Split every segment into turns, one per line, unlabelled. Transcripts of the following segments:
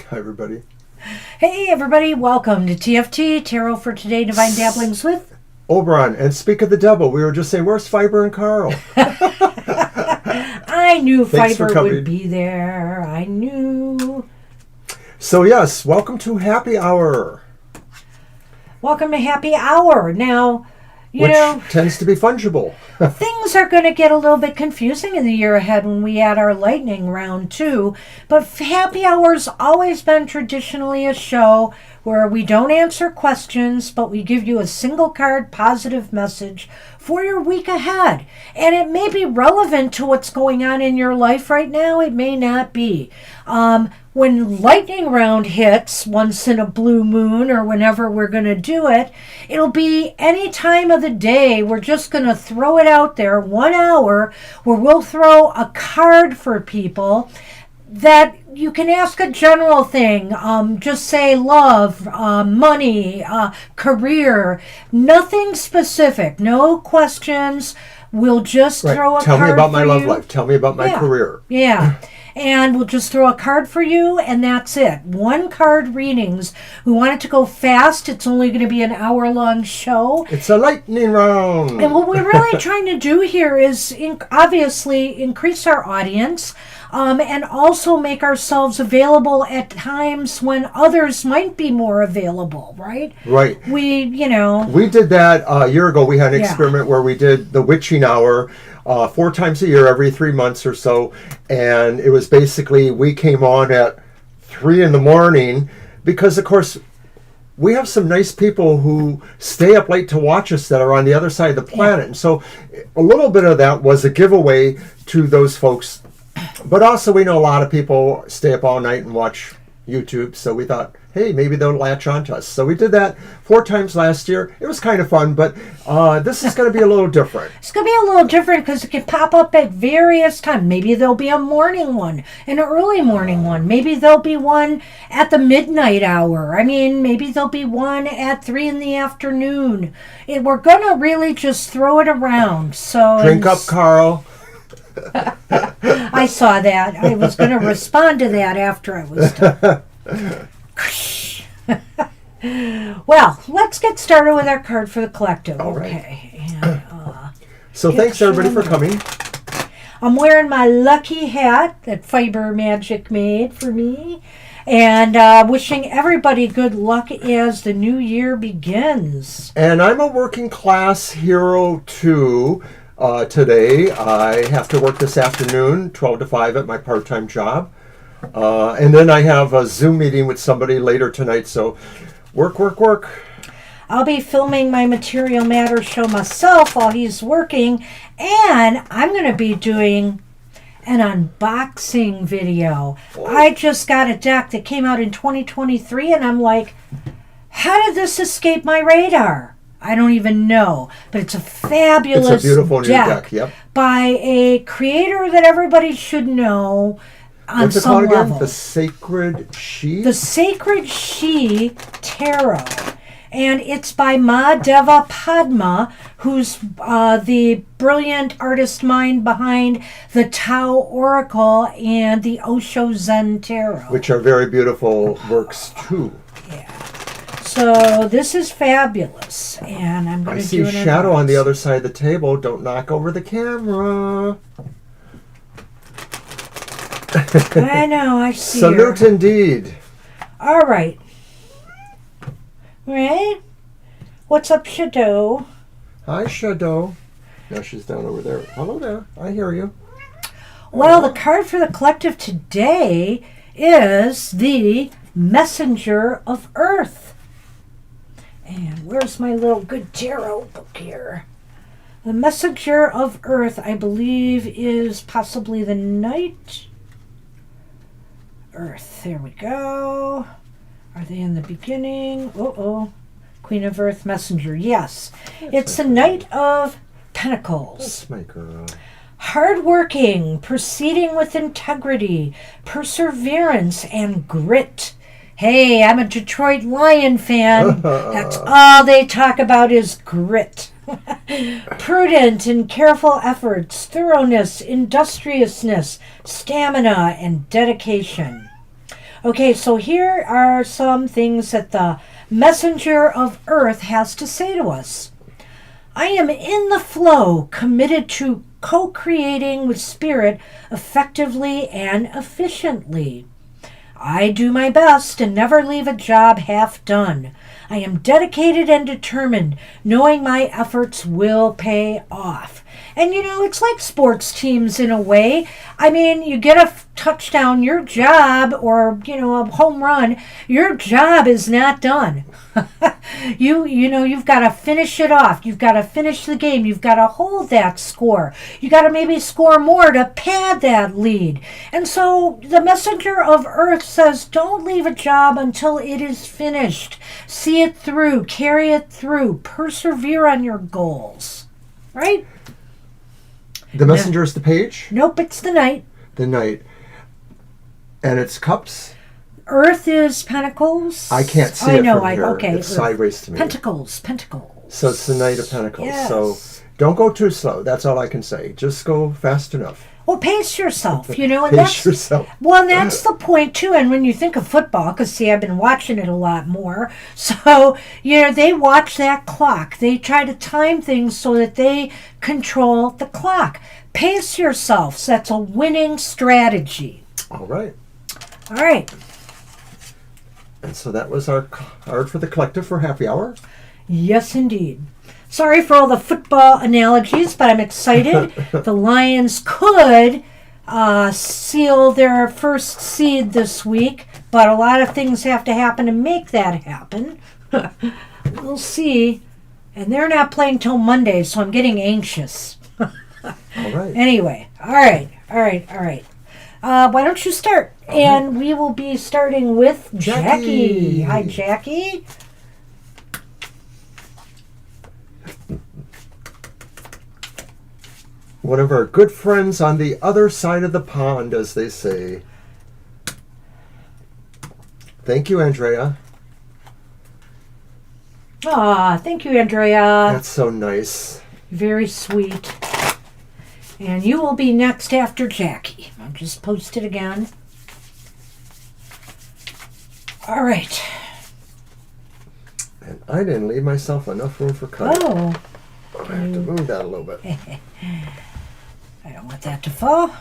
Hi, everybody.
Hey, everybody. Welcome to TFT, Tarot for Today, Divine Dabblings with
Oberon. And speak of the devil, we were just saying, where's Fiber and Carl?
I knew
Thanks for
Fiber
coming.
would be there. I knew.
So, yes, welcome to Happy Hour.
Welcome to Happy Hour. Now,
which tends to be fungible.
Things are going to get a little bit confusing in the year ahead when we add our lightning round, too. But Happy Hour's always been traditionally a show where we don't answer questions, but we give you a single card positive message for your week ahead. And it may be relevant to what's going on in your life right now. It may not be. When lightning round hits once in a blue moon or whenever we're going to do it, it'll be any time of the day. We're just going to throw it out there 1 hour where we'll throw a card for people that you can ask a general thing. Just say love, money, career, nothing specific, no questions. We'll just throw a card for you.
Tell me about my love life. Tell me about my career.
Yeah. And we'll just throw a card for you, and that's it. 1 card readings. We want it to go fast. It's only going to be an hour-long show.
It's a lightning round.
And what we're really trying to do here is obviously increase our audience and also make ourselves available at times when others might be more available, right?
Right.
We
did that a year ago. We had an experiment where we did the witching hour 4 times a year, every 3 months or so. And it was basically, we came on at 3 a.m. because, of course, we have some nice people who stay up late to watch us that are on the other side of the planet. And so a little bit of that was a giveaway to those folks. But also we know a lot of people stay up all night and watch YouTube. So we thought, hey, maybe they'll latch on to us. So we did that 4 times last year. It was kind of fun, but this is going to be a little different.
It's going to be a little different because it can pop up at various times. Maybe there'll be a morning one, an early morning one. Maybe there'll be one at the midnight hour. I mean, maybe there'll be one at 3 in the afternoon. We're going to really just throw it around. So
drink up, Carl.
I saw that. I was going to respond to that after I was done. Well, let's get started with our card for the collective.
All
okay. And,
so thanks everybody for coming.
I'm wearing my lucky hat that Fiber Magic made for me. And wishing everybody good luck as the new year begins.
And I'm a working class hero too. Today I have to work this afternoon, 12 to 5 at my part-time job. And then I have a Zoom meeting with somebody later tonight, so work.
I'll be filming my Material Matter show myself while he's working, and I'm going to be doing an unboxing video. I just got a deck that came out in 2023, and I'm like, how did this escape my radar? I don't even know, but it's a fabulous
It's a beautiful new deck, yep.
By a creator that everybody should know on
What's it
some
called again?
level.
The Sacred She?
The Sacred She Tarot. And it's by Ma Deva Padma, who's the brilliant artist mind behind the Tao Oracle and the Osho Zen Tarot.
Which are very beautiful works too.
Yeah. So this is fabulous, and I'm going to do
I see shadow on the other side of the table. Don't knock over the camera.
I know, I see.
Salute indeed.
All right. Right? What's up, Shadow?
Hi, Shadow. Now she's down over there. Hello there. I hear you.
Well, the card for the collective today is the Messenger of Earth. And where's my little good tarot book here? The Messenger of Earth, I believe, is possibly the Knight. Earth, there we go. Are they in the beginning? Queen of Earth, Messenger, yes. It's the Knight of Pentacles.
That's my girl.
Hardworking, proceeding with integrity, perseverance, and grit. Hey, I'm a Detroit Lion fan. That's all they talk about is grit. Prudent and careful efforts, thoroughness, industriousness, stamina, and dedication. Okay, so here are some things that the messenger of earth has to say to us. I am in the flow, committed to co-creating with spirit effectively and efficiently. I do my best and never leave a job half done. I am dedicated and determined, knowing my efforts will pay off. And it's like sports teams in a way. I mean, you get a touchdown, your job, or a home run, your job is not done. You've got to finish it off. You've got to finish the game. You've got to hold that score. You got to maybe score more to pad that lead. And so the messenger of earth says, don't leave a job until it is finished. See it through, carry it through, persevere on your goals. Right?
The messenger is the page?
Nope, it's the knight.
The knight. And it's cups?
Earth is pentacles.
I can't see it from here.
Okay.
It's sideways to me.
Pentacles.
So it's the Knight of Pentacles.
Yes.
So don't go too slow. That's all I can say. Just go fast enough.
Well, pace yourself, and
Pace yourself.
Well, and that's the point too. And when you think of football, because see, I've been watching it a lot more. So they watch that clock. They try to time things so that they control the clock. Pace yourself. So that's a winning strategy.
All right.
All right.
And so that was our card for the collective for happy hour.
Yes, indeed. Sorry for all the football analogies, but I'm excited. The Lions could seal their first seed this week, but a lot of things have to happen to make that happen. We'll see. And they're not playing till Monday, so I'm getting anxious.
All right.
Anyway, all right. Why don't you start? And we will be starting with Jackie. Hi, Jackie.
One of our good friends on the other side of the pond, as they say. Thank you, Andrea.
Thank you, Andrea.
That's so nice.
Very sweet. And you will be next after Jackie. I'll just post it again. All right.
And I didn't leave myself enough room for cutting.
Oh.
I have to move that a little bit.
I don't want that to fall.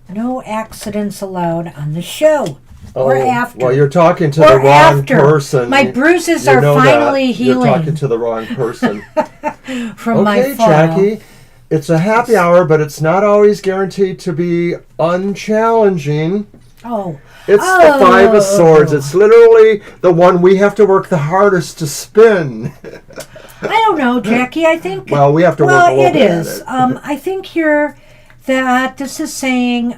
No accidents allowed on the show. Or after.
Well, you're talking to the wrong person.
My bruises are finally healing.
You're talking to the wrong person.
From my fall.
Jackie, it's a happy hour, but it's not always guaranteed to be unchallenging.
Oh.
It's the Five of Swords. It's literally the one we have to work the hardest to spin.
I don't know, Jackie. I think...
Well, we have to work a little bit
at it. I think here that this is saying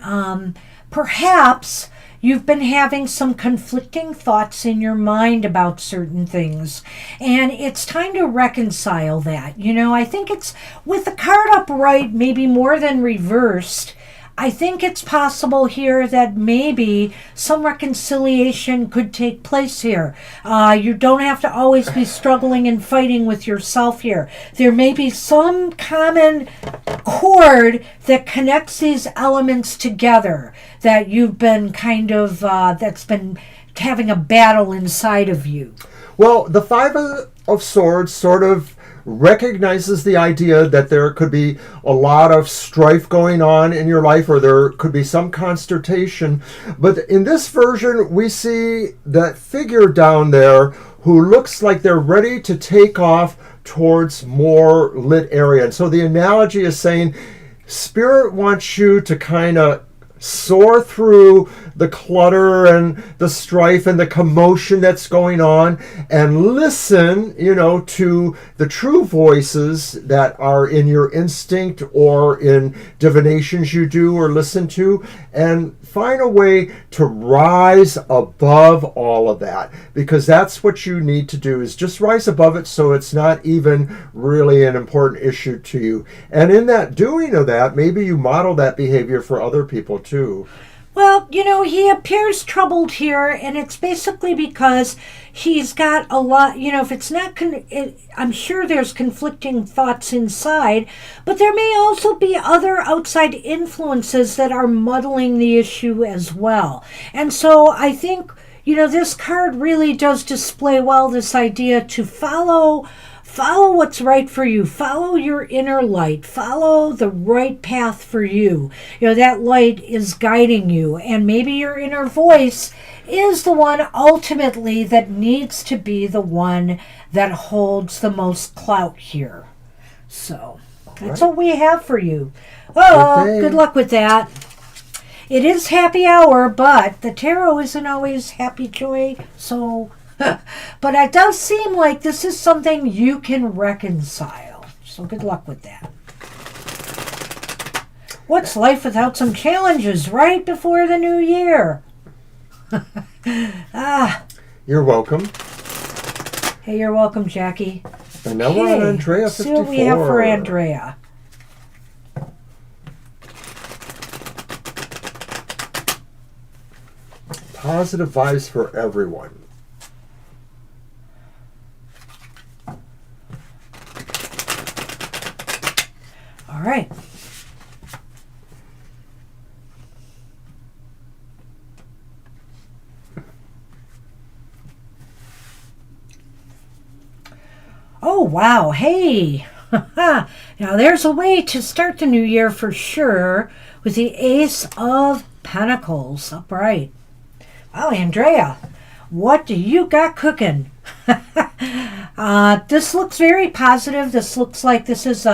perhaps you've been having some conflicting thoughts in your mind about certain things, and it's time to reconcile that. I think it's, with the card upright, maybe more than reversed, I think it's possible here that maybe some reconciliation could take place here. You don't have to always be struggling and fighting with yourself here. There may be some common cord that connects these elements together that you've been that's been having a battle inside of you.
Well, the Five of Swords sort of recognizes the idea that there could be a lot of strife going on in your life, or there could be some consternation. But in this version, we see that figure down there who looks like they're ready to take off towards more lit area. And so the analogy is saying Spirit wants you to kind of soar through the clutter and the strife and the commotion that's going on, and listen, to the true voices that are in your instinct or in divinations you do or listen to, and find a way to rise above all of that, because that's what you need to do, is just rise above it so it's not even really an important issue to you. And in that doing of that, maybe you model that behavior for other people too.
Well, he appears troubled here, and it's basically because he's got a lot, if it's not, I'm sure there's conflicting thoughts inside, but there may also be other outside influences that are muddling the issue as well. And so I think, this card really does display well this idea to follow what's right for you. Follow your inner light. Follow the right path for you. That light is guiding you. And maybe your inner voice is the one ultimately that needs to be the one that holds the most clout here. So that's what we have for you. Oh, good luck with that. It is happy hour, but the tarot isn't always happy joy. So... but it does seem like this is something you can reconcile. So good luck with that. What's life without some challenges right before the new year?
You're welcome.
Hey, you're welcome, Jackie.
And now we're on Andrea 54.
See what we have for Andrea.
Positive vibes for everyone.
All right. Oh, wow. Hey. Now, there's a way to start the new year for sure with the Ace of Pentacles upright. Wow, Andrea, what do you got cooking? This looks very positive. This looks like this is,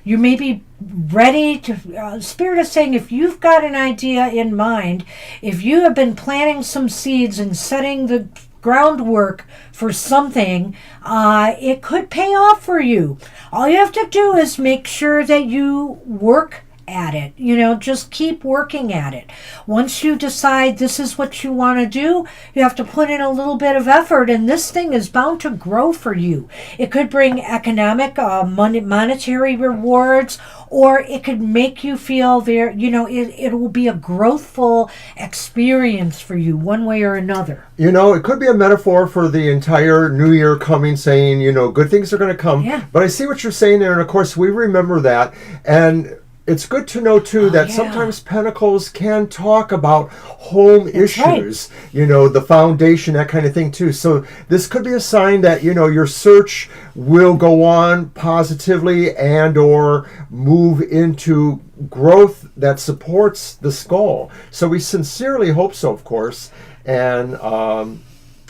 you may be ready to, Spirit is saying if you've got an idea in mind, if you have been planting some seeds and setting the groundwork for something, it could pay off for you. All you have to do is make sure that you work at it. Just keep working at it. Once you decide this is what you want to do, you have to put in a little bit of effort, and this thing is bound to grow for you. It could bring economic, monetary rewards, or it could make you feel very, it will be a growthful experience for you one way or another.
It could be a metaphor for the entire new year coming, saying, good things are going to come.
Yeah.
But I see what you're saying there, and of course we remember that. And it's good to know, too, that sometimes Pentacles can talk about home issues, right. The foundation, that kind of thing, too. So this could be a sign that, your search will go on positively and or move into growth that supports this goal. So we sincerely hope so, of course. And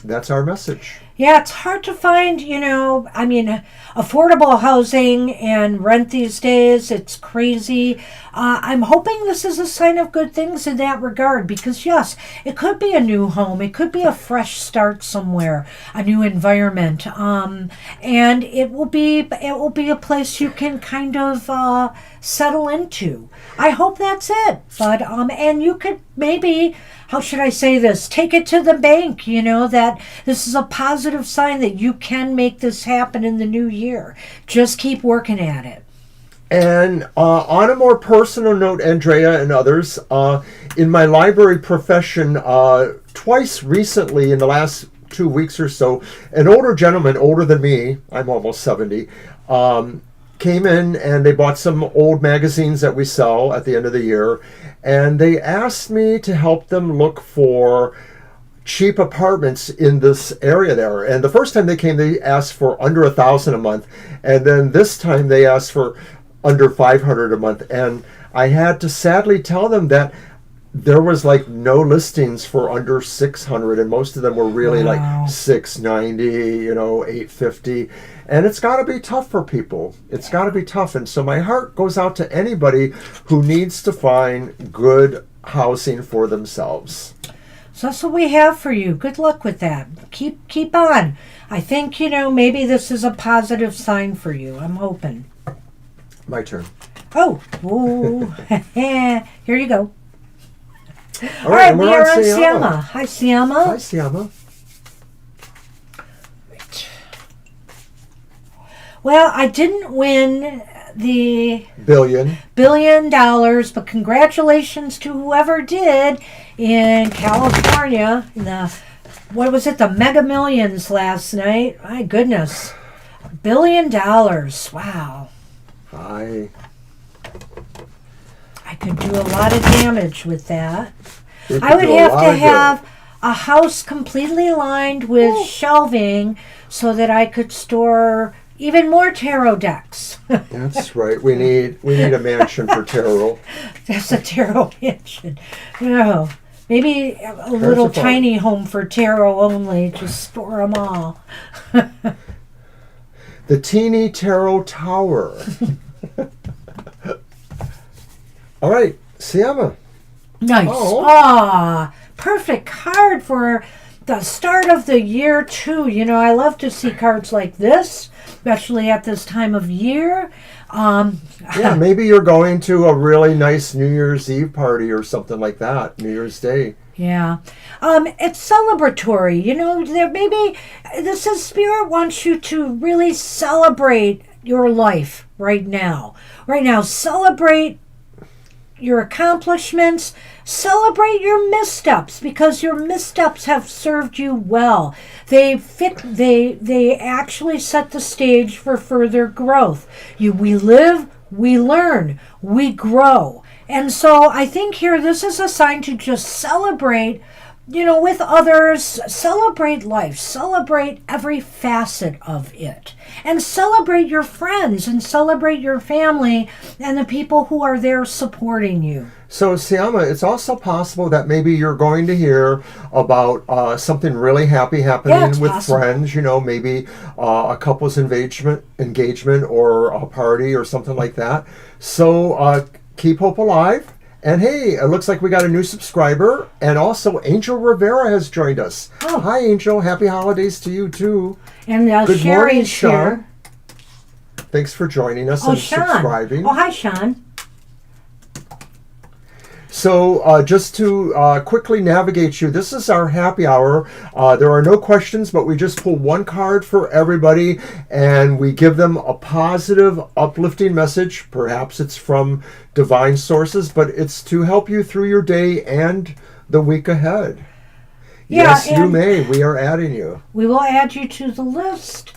that's our message.
Yeah, it's hard to find, affordable housing and rent these days. It's crazy. I'm hoping this is a sign of good things in that regard because, yes, it could be a new home. It could be a fresh start somewhere, a new environment. And it will be a place you can kind of settle into. I hope that's it. But and you could maybe, how should I say this? Take it to the bank, that this is a positive sign that you can make this happen in the new year. Just keep working at it.
And on a more personal note, Andrea and others, in my library profession, twice recently in the last 2 weeks or so, an older gentleman, older than me, I'm almost 70, came in and they bought some old magazines that we sell at the end of the year, and they asked me to help them look for cheap apartments in this area there. And the first time they came, they asked for under $1,000 a month, and then this time they asked for under $500 a month. And I had to sadly tell them that there was like no listings for under $600, and most of them were really like $690, $850. And it's got to be tough for people. It's got to be tough. And so my heart goes out to anybody who needs to find good housing for themselves.
So that's what we have for you. Good luck with that. Keep on. I think, maybe this is a positive sign for you. I'm hoping.
My turn.
Oh. Here you go.
All right,
we are on Siama. Hi, Siama.
Hi, Siama.
Well, I didn't win the
$1
billion, but congratulations to whoever did in California. What was it? The Mega Millions last night. My goodness. $1 billion. Wow.
I
could do a lot of damage with that.
It
I
could
would
do a
have
lot
to
of good.
have a house completely lined with shelving so that I could store even more tarot decks.
That's right. We need a mansion for tarot.
That's a tarot mansion. No. Maybe a little tiny home for tarot only. Just store them all.
The teeny tarot tower. All right, Siama.
Nice.
Oh.
Ah, perfect card for the start of the year, too. You know, I love to see cards like this, especially at this time of year.
Yeah, maybe you're going to a really nice New Year's Eve party or something like that, New Year's Day.
Yeah. It's celebratory. You know, maybe this is Spirit wants you to really celebrate your life right now. Right now, celebrate your accomplishments, celebrate your missteps, because your missteps have served you well. They actually set the stage for further growth. We live, we learn, we grow. And so I think here this is a sign to just celebrate, you know, with others, celebrate life, celebrate every facet of it, and celebrate your friends and celebrate your family and the people who are there supporting you.
So, Siama, it's also possible that maybe you're going to hear about something really happy happening with
possible.
friends, you know, maybe a couple's engagement or a party or something like that. So keep hope alive. And hey, it looks like we got a new subscriber. And also, Angel Rivera has joined us.
Oh.
Hi, Angel. Happy holidays to you, too.
And
Good
Sherry
morning,
is
Sean.
here.
Thanks for joining us
Oh,
and
Sean.
subscribing.
Oh, hi, Sean.
So just to quickly navigate you, this is our happy hour. There are no questions, but we just pull one card for everybody, and we give them a positive, uplifting message. Perhaps it's from divine sources, but it's to help you through your day and the week ahead.
Yeah,
Yes, you
and
may. We are adding you.
we will add you to the list.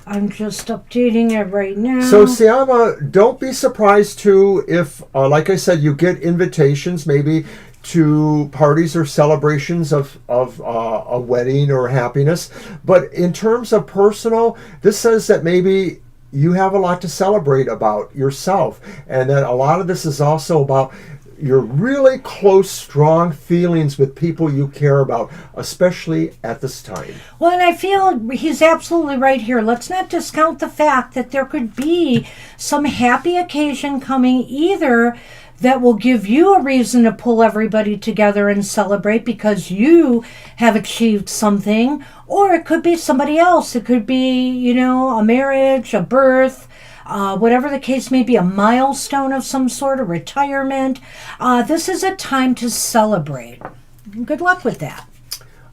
I'm just updating it right now.
So, Siama, don't be surprised too if, like I said, you get invitations maybe to parties or celebrations of a wedding or happiness. But in terms of personal, this says that maybe you have a lot to celebrate about yourself, and that a lot of this is also about your really close, strong feelings with people you care about, especially at this time.
Well, and I feel he's absolutely right here. Let's not discount the fact that there could be some happy occasion coming, either that will give you a reason to pull everybody together and celebrate because you have achieved something, or it could be somebody else. It could be, you know, a marriage, a birth, whatever the case may be, a milestone of some sort, a retirement. This is a time to celebrate. Good luck with that.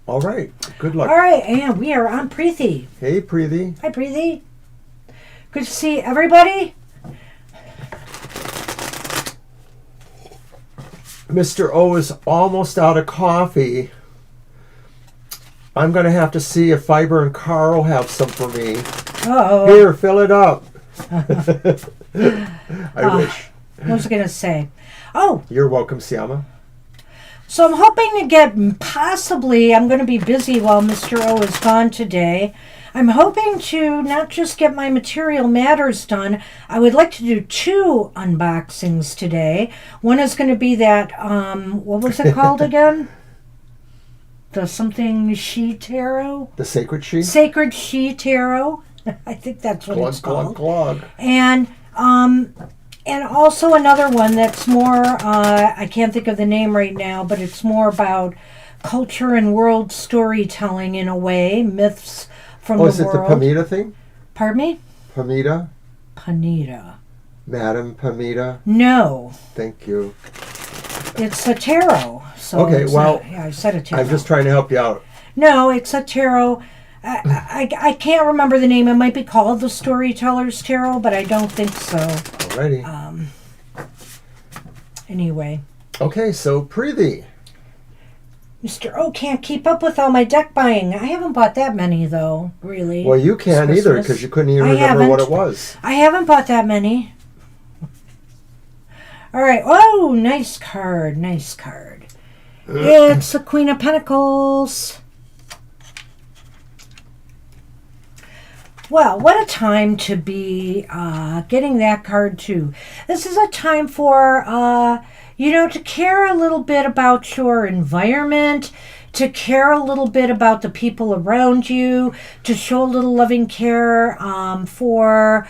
All right. Good luck.
All right, and we are on Preeti.
Hey, Preeti.
Hi, Preeti. Good to see everybody.
Mr. O is almost out of coffee. I'm going to have to see if Fiber and Carl have some for me.
Uh-oh.
Here, fill it up. I wish.
What was I going to say? Oh,
You're welcome, Siama.
so I'm hoping to get possibly, I'm going to be busy while Mr. O is gone today. I'm hoping to not just get my material matters done. I would like to do 2 unboxings today. One is going to be that, what was it called again? The something She Tarot?
The Sacred Sheet?
Sacred She Tarot. I think that's what it's called.
Glug.
And also another one that's more, I can't think of the name right now, but it's more about culture and world storytelling in a way, myths from the world.
Oh, is it the Pamita thing?
Pardon me?
Pamita?
Panita.
Madam Pamita?
No,
Thank you.
it's a tarot. So
Okay, well,
yeah, I said a tarot.
I'm just trying to help you out.
No, it's a tarot. I can't remember the name. It might be called the Storyteller's Tarot, but I don't think so.
Alrighty.
Anyway.
Okay, so Preeti.
Mr. O can't keep up with all my deck buying. I haven't bought that many, though, really.
Well, you can't either, because you couldn't even remember what it was.
I haven't bought that many. All right. Oh, nice card. Nice card. It's the Queen of Pentacles. Well, what a time to be getting that card, too. This is a time for... to care a little bit about your environment, to care a little bit about the people around you, to show a little loving care for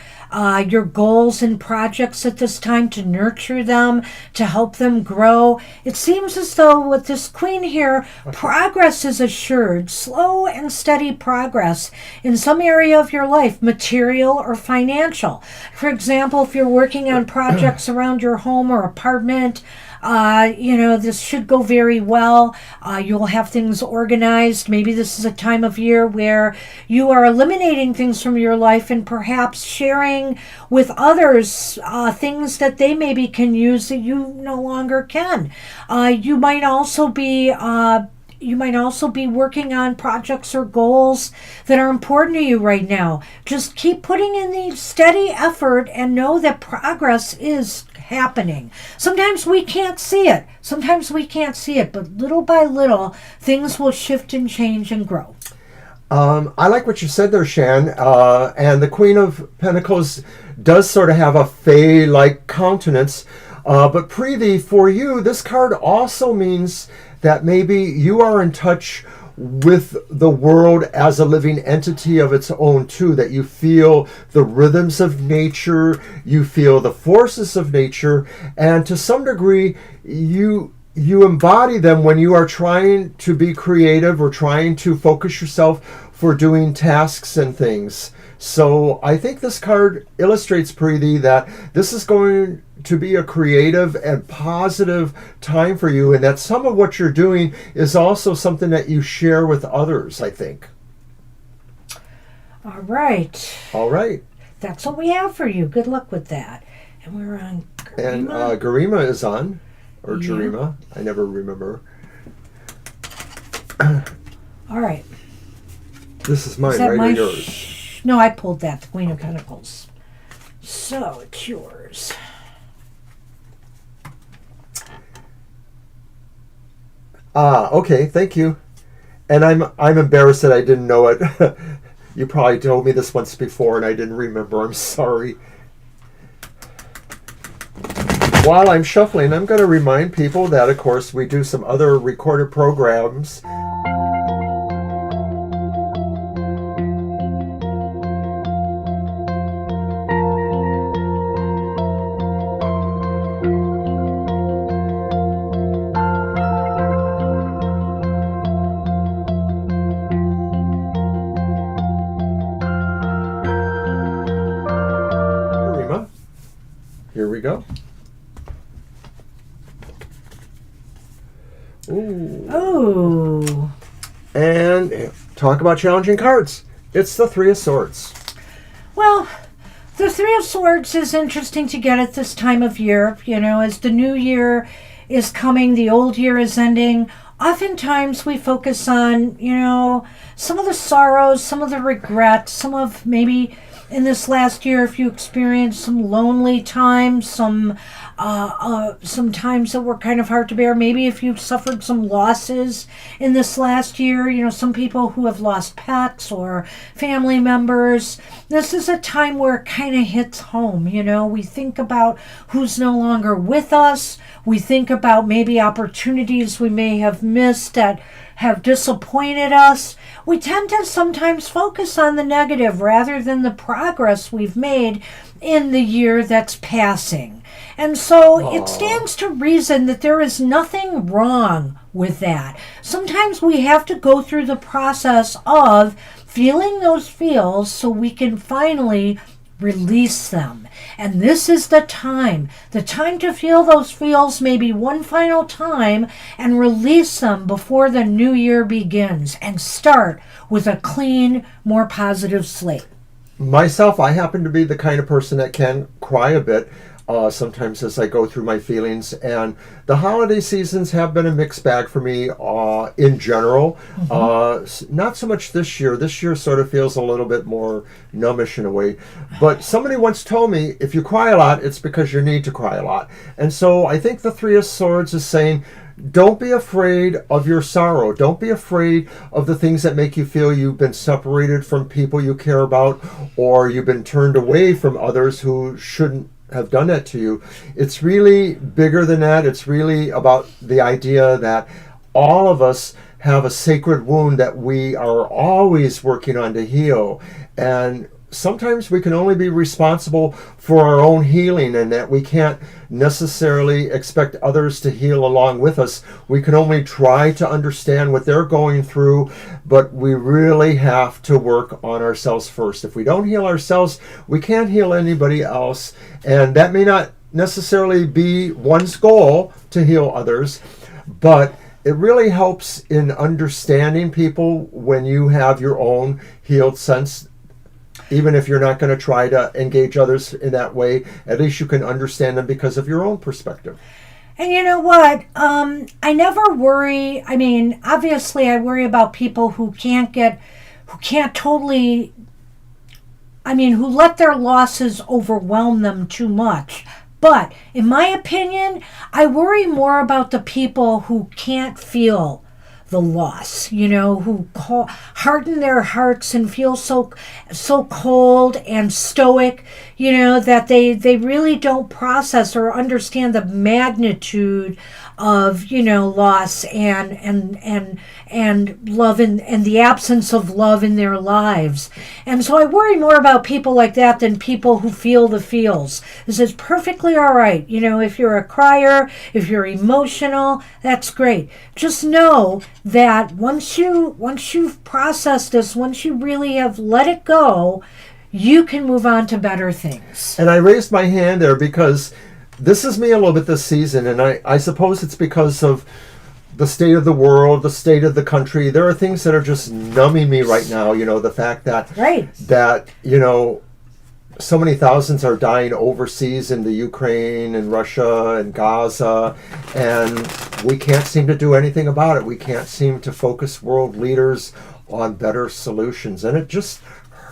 your goals and projects at this time, to nurture them, to help them grow. It seems as though with this queen here, progress is assured, slow and steady progress in some area of your life, material or financial. For example, if you're working on projects around your home or apartment, this should go very well. You'll have things organized. Maybe this is a time of year where you are eliminating things from your life and perhaps sharing with others things that they maybe can use that you no longer can. You might also be working on projects or goals that are important to you right now. Just keep putting in the steady effort and know that progress is happening. Sometimes we can't see it. But little by little, things will shift and change and grow.
I like what you said there, Shan. And the Queen of Pentacles does sort of have a fae-like countenance. But Preeti, for you, this card also means that maybe you are in touch with the world as a living entity of its own too, that you feel the rhythms of nature, you feel the forces of nature, and to some degree you embody them when you are trying to be creative or trying to focus yourself for doing tasks and things. So I think this card illustrates, Preeti, that this is going to be a creative and positive time for you, and that some of what you're doing is also something that you share with others, I think.
All right. That's what we have for you. Good luck with that. And we're on Garima.
And Garima is on, or Jarima. I never remember.
All right.
This is mine, right, or yours?
No, I pulled that, the Queen of Pentacles. So, it's yours.
Okay, thank you. And I'm embarrassed that I didn't know it. You probably told me this once before and I didn't remember. I'm sorry. While I'm shuffling, I'm going to remind people that, of course, we do some other recorded programs. Here we go.
Ooh.
And talk about challenging cards. It's the Three of Swords.
Well, the Three of Swords is interesting to get at this time of year. As the new year is coming, the old year is ending. Oftentimes we focus on, some of the sorrows, some of the regrets, some of maybe in this last year, if you experienced some lonely times, some times that were kind of hard to bear, maybe if you've suffered some losses in this last year, some people who have lost pets or family members, this is a time where it kind of hits home. We think about who's no longer with us. We think about maybe opportunities we may have missed that have disappointed us. We tend to sometimes focus on the negative rather than the progress we've made in the year that's passing. And so it stands to reason that there is nothing wrong with that. Sometimes we have to go through the process of feeling those feels so we can finally release them. And this is the time to feel those feels maybe one final time and release them before the new year begins and start with a clean, more positive slate.
Myself, I happen to be the kind of person that can cry a bit. sometimes as I go through my feelings. And the holiday seasons have been a mixed bag for me in general. Not so much this year. This year sort of feels a little bit more numbish in a way. But somebody once told me, if you cry a lot, it's because you need to cry a lot. And so I think the Three of Swords is saying, don't be afraid of your sorrow. Don't be afraid of the things that make you feel you've been separated from people you care about, or you've been turned away from others who shouldn't have done that to you. It's really bigger than that. It's really about the idea that all of us have a sacred wound that we are always working on to heal. And sometimes we can only be responsible for our own healing, and that we can't necessarily expect others to heal along with us. We can only try to understand what they're going through, but we really have to work on ourselves first. If we don't heal ourselves, we can't heal anybody else, and that may not necessarily be one's goal to heal others, but it really helps in understanding people when you have your own healed sense. Even if you're not going to try to engage others in that way, at least you can understand them because of your own perspective.
And you know what? I never worry. I mean, obviously, I worry about people who who let their losses overwhelm them too much. But in my opinion, I worry more about the people who can't feel the loss, who harden their hearts and feel so cold and stoic, that they really don't process or understand the magnitude of loss and love and the absence of love in their lives. And so I worry more about people like that than people who feel the feels. This is perfectly all right. If you're a crier, if you're emotional, that's great. Just know that once you've processed this, once you really have let it go, you can move on to better things.
And I raised my hand there because this is me a little bit this season, and I suppose it's because of the state of the world, the state of the country. There are things that are just numbing me right now. The fact that so many thousands are dying overseas in the Ukraine and Russia and Gaza, and we can't seem to do anything about it. We can't seem to focus world leaders on better solutions, and it just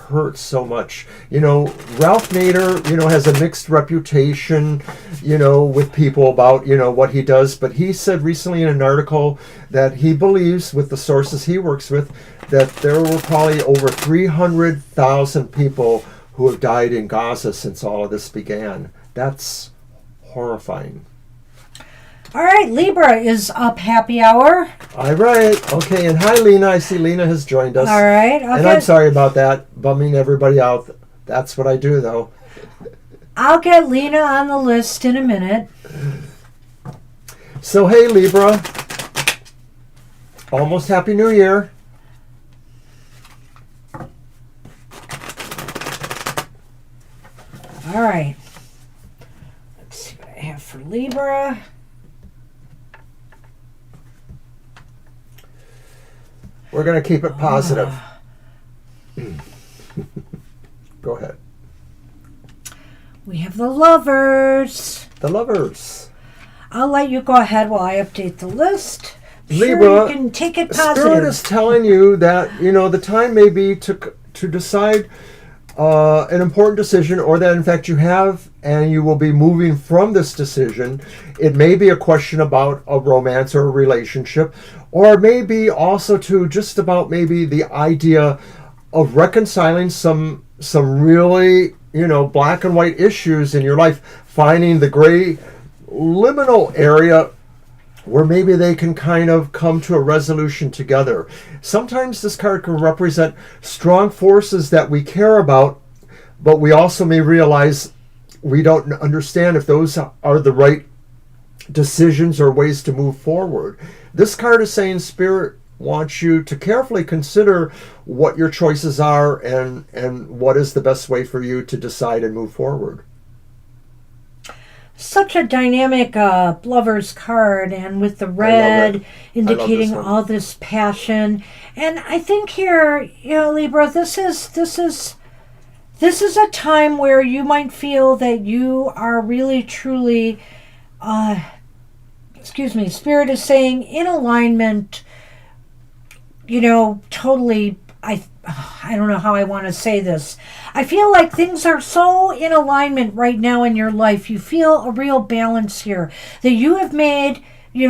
hurts so much. Ralph Nader, has a mixed reputation, with people about, what he does, but he said recently in an article that he believes, with the sources he works with, that there were probably over 300,000 people who have died in Gaza since all of this began. That's horrifying.
All right, Libra is up, happy hour.
All right. Okay, and hi, Lena. I see Lena has joined us.
All right. Okay.
And I'm sorry about that, bumming everybody out. That's what I do, though.
I'll get Lena on the list in a minute.
So, hey, Libra. Almost Happy New Year.
All right. Let's see what I have for Libra.
We're going to keep it positive. Go ahead.
We have the Lovers.
The Lovers.
I'll let you go ahead while I update the list.
Libra,
sure, you can take it positive.
Spirit is telling you that, the time may be to decide an important decision, or that in fact you have, and you will be moving from this decision. It may be a question about a romance or a relationship, or maybe also to just about maybe the idea of reconciling some really, black and white issues in your life, finding the gray liminal area where maybe they can kind of come to a resolution together. Sometimes this card can represent strong forces that we care about, but we also may realize we don't understand if those are the right decisions or ways to move forward. This card is saying Spirit wants you to carefully consider what your choices are and what is the best way for you to decide and move forward.
Such a dynamic Lovers card, and with the red indicating all this passion. And I think here, Libra, this is this is a time where you might feel that you are really, truly, Spirit is saying in alignment, totally, I don't know how I want to say this. I feel like things are so in alignment right now in your life. You feel a real balance here that you have made.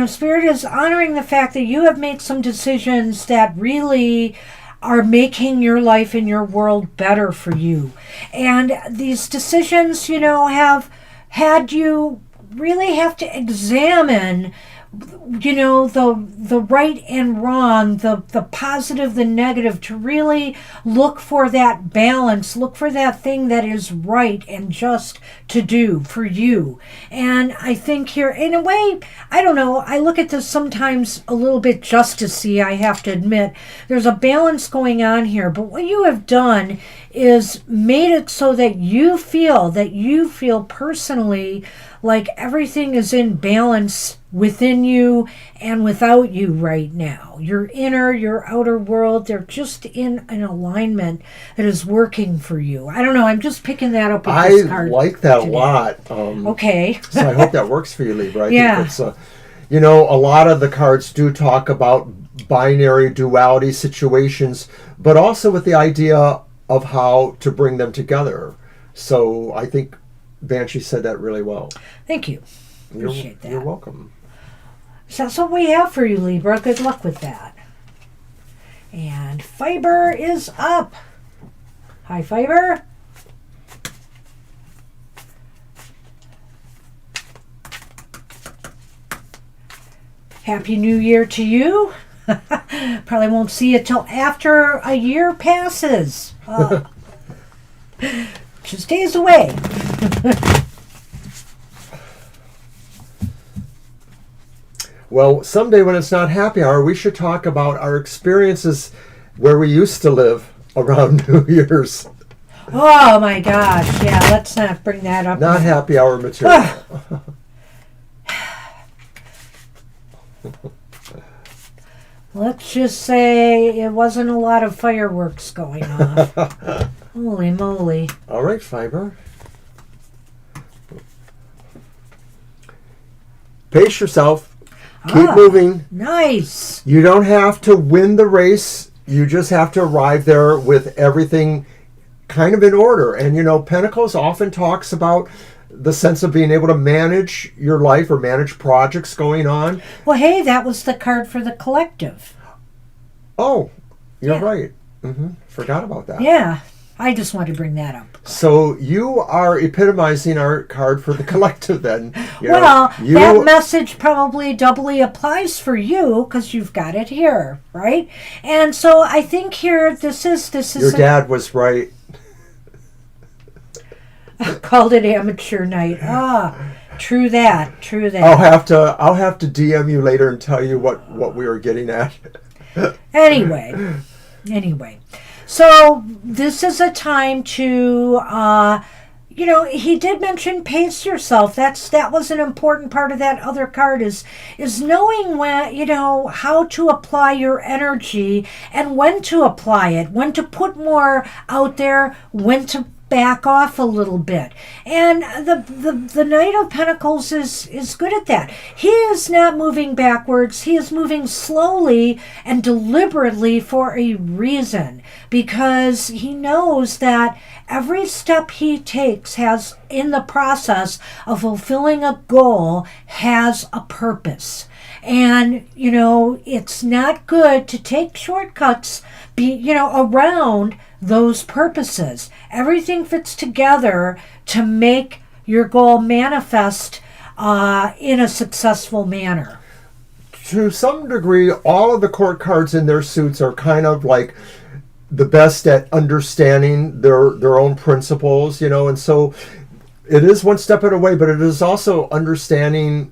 Spirit is honoring the fact that you have made some decisions that really are making your life and your world better for you. And these decisions, have had you really have to examine the right and wrong, the positive, the negative, to really look for that balance, look for that thing that is right and just to do for you. And I think here, in a way, I don't know, I look at this sometimes a little bit justicey, I have to admit. There's a balance going on here, but what you have done is made it so that you feel personally like everything is in balance within you and without you right now. Your inner, your outer world, they're just in an alignment that is working for you. I don't know, I'm just picking that up with this card.
I like that
today.
a lot.
Okay.
So I hope that works for you, Libra. I
Yeah.
think it's, a lot of the cards do talk about binary duality situations, but also with the idea of how to bring them together. So I think Banshee said that really well.
Thank you. Appreciate that.
You're welcome.
So that's what we have for you, Libra. Good luck with that. And Fiber is up. Hi, Fiber. Happy New Year to you. Probably won't see you till after a year passes. Just days away.
Well, someday when it's not happy hour, we should talk about our experiences where we used to live around New Year's.
Oh my gosh, yeah, let's not bring that up.
Not happy hour material.
Let's just say it wasn't a lot of fireworks going off. Holy moly.
All right, Fiber. Pace yourself. Keep moving.
Nice.
You don't have to win the race. You just have to arrive there with everything kind of in order. And, Pentacles often talks about the sense of being able to manage your life or manage projects going on.
Well, hey, that was the card for the collective.
Oh, you're
Yeah.
right. Forgot about that.
Yeah, I just wanted to bring that up.
So you are epitomizing our card for the collective then.
That message probably doubly applies for you because you've got it here, right? And so I think here this is
Your dad was right.
Called it amateur night. True that.
I'll have to DM you later and tell you what we were getting at.
Anyway. So this is a time to, he did mention pace yourself. That was an important part of that other card is knowing when, how to apply your energy and when to apply it, when to put more out there, when to back off a little bit. And the Knight of Pentacles is good at that. He is not moving backwards. He is moving slowly and deliberately for a reason, because he knows that every step he takes has, in the process of fulfilling a goal, has a purpose. And, it's not good to take shortcuts, around those purposes. Everything fits together to make your goal manifest in a successful manner.
To some degree, all of the court cards in their suits are kind of like the best at understanding their own principles, and so it is one step at a way, but it is also understanding,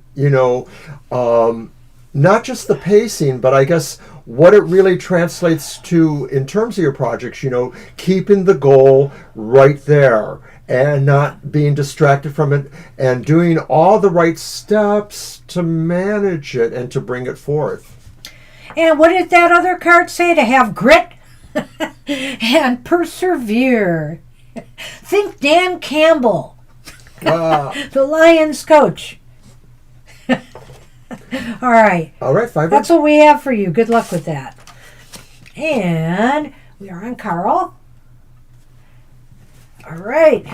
not just the pacing, but I guess what it really translates to in terms of your projects, keeping the goal right there and not being distracted from it and doing all the right steps to manage it and to bring it forth.
And what did that other card say? To have grit and persevere. Think Dan Campbell,
Uh,
the Lions coach. All right.
all right, Fiber.
That's what we have for you. Good luck with that. And we are on Carl. All right.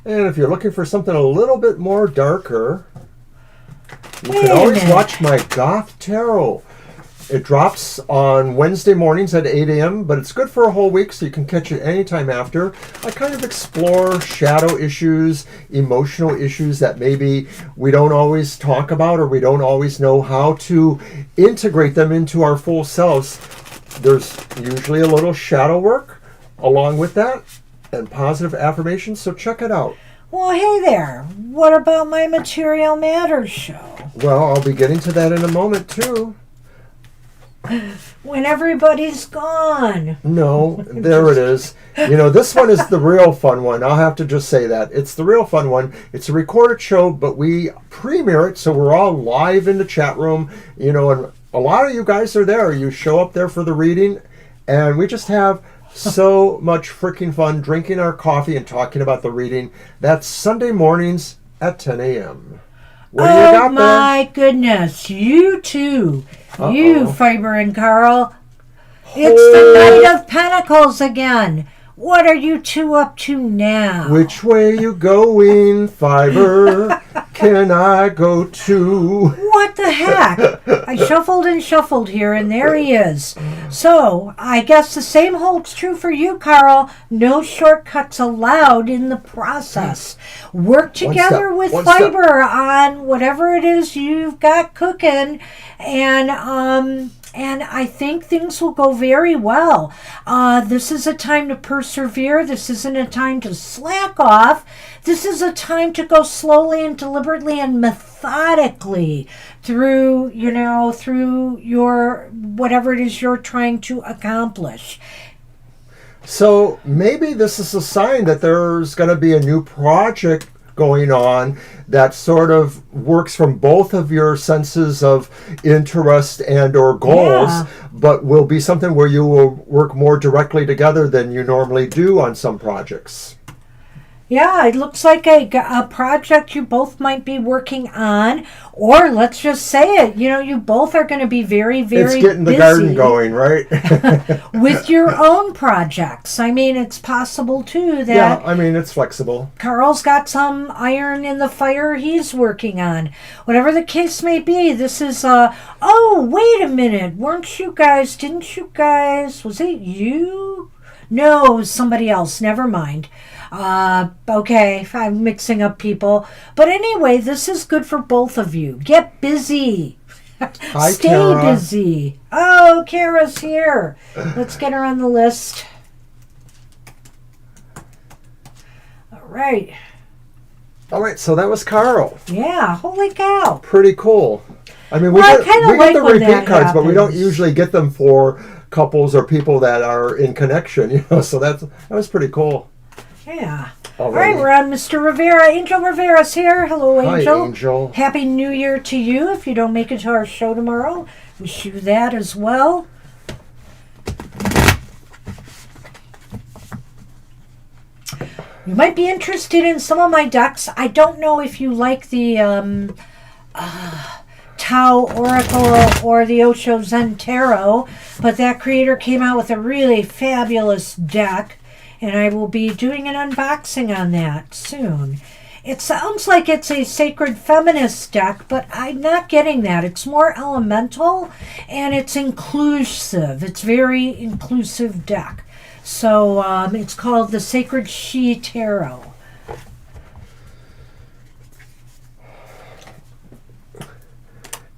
And if you're looking for something a little bit more darker, you
Wait
can
a
always
minute.
watch my Goth Tarot. It drops on Wednesday mornings at 8 a.m., but it's good for a whole week, so you can catch it anytime after. I kind of explore shadow issues, emotional issues that maybe we don't always talk about or we don't always know how to integrate them into our full selves. There's usually a little shadow work along with that and positive affirmations, so check it out.
Well, hey there. What about my Material Matters show?
Well, I'll be getting to that in a moment, too.
When everybody's gone.
No, there it is. You know, this one is the real fun one. I'll have to just say that. It's the real fun one. It's a recorded show, but we premiere it, so we're all live in the chat room. You know, and a lot of you guys are there. You show up there for the reading, and we just have so much freaking fun drinking our coffee and talking about the reading. That's Sunday mornings at 10 a.m. What do you
Oh
got
my goodness. You too.
Uh-oh.
You, Fiber and Carl. It's the Knight of Pentacles again. What are you two up to now?
Which way you going, Fiber? Can I go to?
What the heck? I shuffled and shuffled here, and there he is. So, I guess the same holds true for you, Carl. No shortcuts allowed in the process. Work together
step,
with
one step.
Fiber on whatever it is you've got cooking, and I think things will go very well. This is a time to persevere. This isn't a time to slack off. This is a time to go slowly and deliberately and methodically through your whatever it is you're trying to accomplish.
So maybe this is a sign that there's going to be a new project going on that sort of works from both of your senses of interest and or goals,
Yeah.
but will be something where you will work more directly together than you normally do on some projects.
Yeah, it looks like a project you both might be working on, or let's just say it, you both are going to be very, very
It's getting the
busy
garden going, right?
with your own projects. I mean, it's possible too that
Yeah, I mean, it's flexible.
Carl's got some iron in the fire he's working on. Whatever the case may be, this is oh, wait a minute. Didn't you guys, was it you? No, it was somebody else. Never mind. Okay, I'm mixing up people. But anyway, this is good for both of you. Get busy.
Hi,
Stay
Kara.
busy. Oh, Kara's here. Let's get her on the list. All right.
All right, so that was Carl.
Yeah, holy cow.
Pretty cool. I mean,
Well, I
we
kinda
get
like
the
when
repeat
that
cards, but we don't
happens.
usually get them for couples or people that are in connection, so that was pretty cool.
Yeah.
Alrighty.
All right, we're on Mr. Rivera. Angel Rivera's here. Hello,
Hi,
Angel.
Angel.
Happy New Year to you. If you don't make it to our show tomorrow, wish you that as well. You might be interested in some of my decks. I don't know if you like the Tao Oracle or the Osho Zen Tarot, but that creator came out with a really fabulous deck, and I will be doing an unboxing on that soon. It sounds like it's a sacred feminist deck, but I'm not getting that. It's more elemental, and it's inclusive. It's very inclusive deck. So it's called the Sacred She Tarot.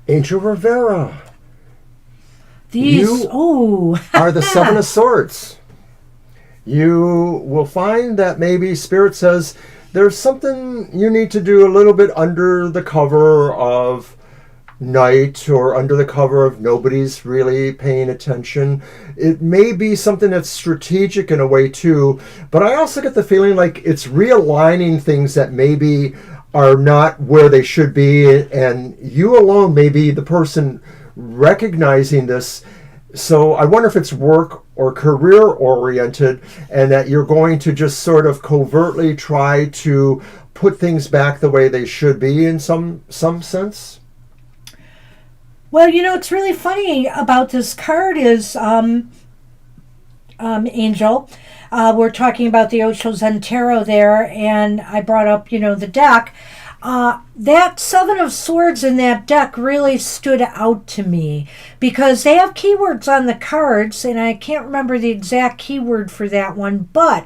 Angel Rivera.
These,
You are the Seven of Swords. You will find that maybe Spirit says there's something you need to do a little bit under the cover of night or under the cover of nobody's really paying attention. It may be something that's strategic in a way too, but I also get the feeling like it's realigning things that maybe are not where they should be, and you alone may be the person recognizing this. So I wonder if it's work or career oriented, and that you're going to just sort of covertly try to put things back the way they should be in some sense.
Well, it's really funny about this card is Angel. We're talking about the Osho Zen Tarot there, and I brought up, the deck. That Seven of Swords in that deck really stood out to me because they have keywords on the cards, and I can't remember the exact keyword for that one, but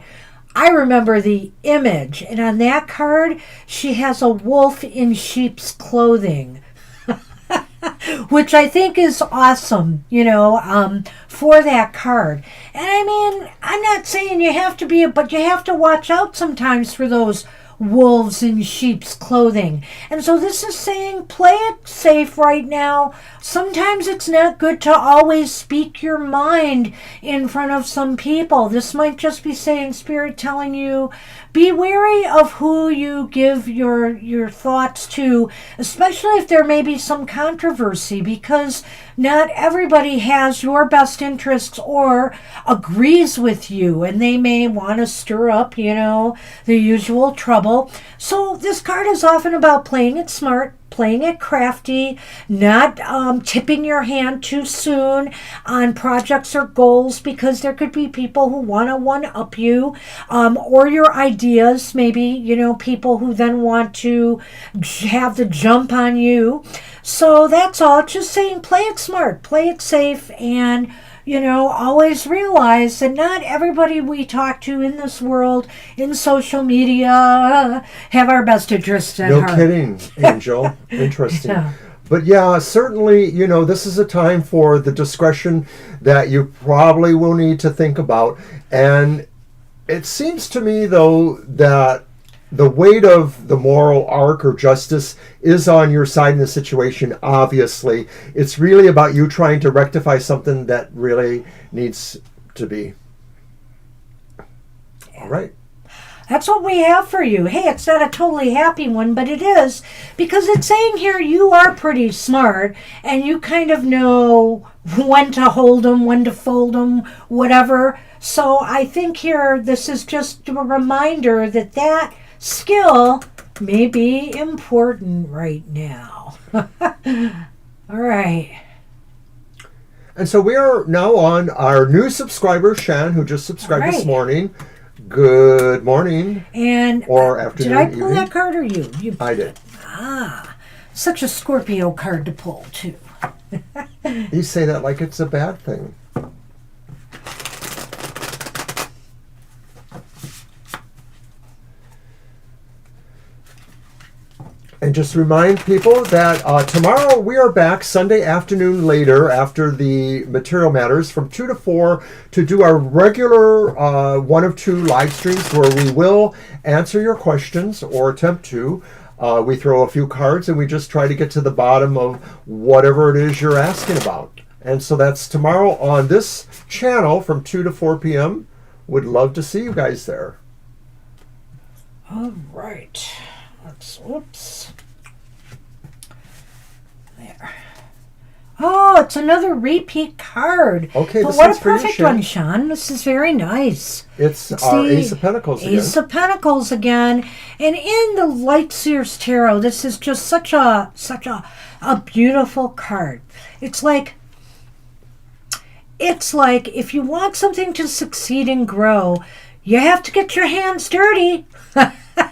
I remember the image. And on that card, she has a wolf in sheep's clothing. Which I think is awesome, for that card. And I mean, I'm not saying you have to be, but you have to watch out sometimes for those wolves in sheep's clothing. And so this is saying play it safe right now. Sometimes it's not good to always speak your mind in front of some people. This might just be saying Spirit telling you, be wary of who you give your thoughts to, especially if there may be some controversy, because not everybody has your best interests or agrees with you, and they may want to stir up, the usual trouble. So this card is often about playing it smart, playing it crafty, not tipping your hand too soon on projects or goals, because there could be people who want to one-up you, or your ideas, maybe, people who then want to have the jump on you. So that's all. Just saying play it smart, play it safe, and always realize that not everybody we talk to in this world, in social media, have our best interests at heart.
No kidding, Angel. Interesting.
Yeah.
But yeah, certainly, this is a time for the discretion that you probably will need to think about. And it seems to me, though, that the weight of the moral arc or justice is on your side in the situation, obviously. It's really about you trying to rectify something that really needs to be. All right.
That's what we have for you. Hey, it's not a totally happy one, but it is, because it's saying here you are pretty smart and you kind of know when to hold them, when to fold them, whatever. So I think here this is just a reminder that skill may be important right now. All right.
And so we are now on our new subscriber, Shan, who just subscribed this morning. Good morning.
And
or afternoon.
Did I pull
evening.
that card or you?
I did.
Such a Scorpio card to pull, too.
You say that like it's a bad thing. And just remind people that tomorrow we are back Sunday afternoon later after the Material Matters from 2 to 4 to do our regular 1 of 2 live streams where we will answer your questions or attempt to. We throw a few cards and we just try to get to the bottom of whatever it is you're asking about. And so that's tomorrow on this channel from 2 to 4 p.m. Would love to see you guys there.
All right. Whoops. There. Oh, it's another repeat card.
Okay,
but
this
what
one's
a
for you,
perfect
Shan.
one, Sean. This is very nice.
It's our Ace of Pentacles again.
Ace of Pentacles again. And in the Light Seers Tarot, this is just such a beautiful card. It's like if you want something to succeed and grow, you have to get your hands dirty.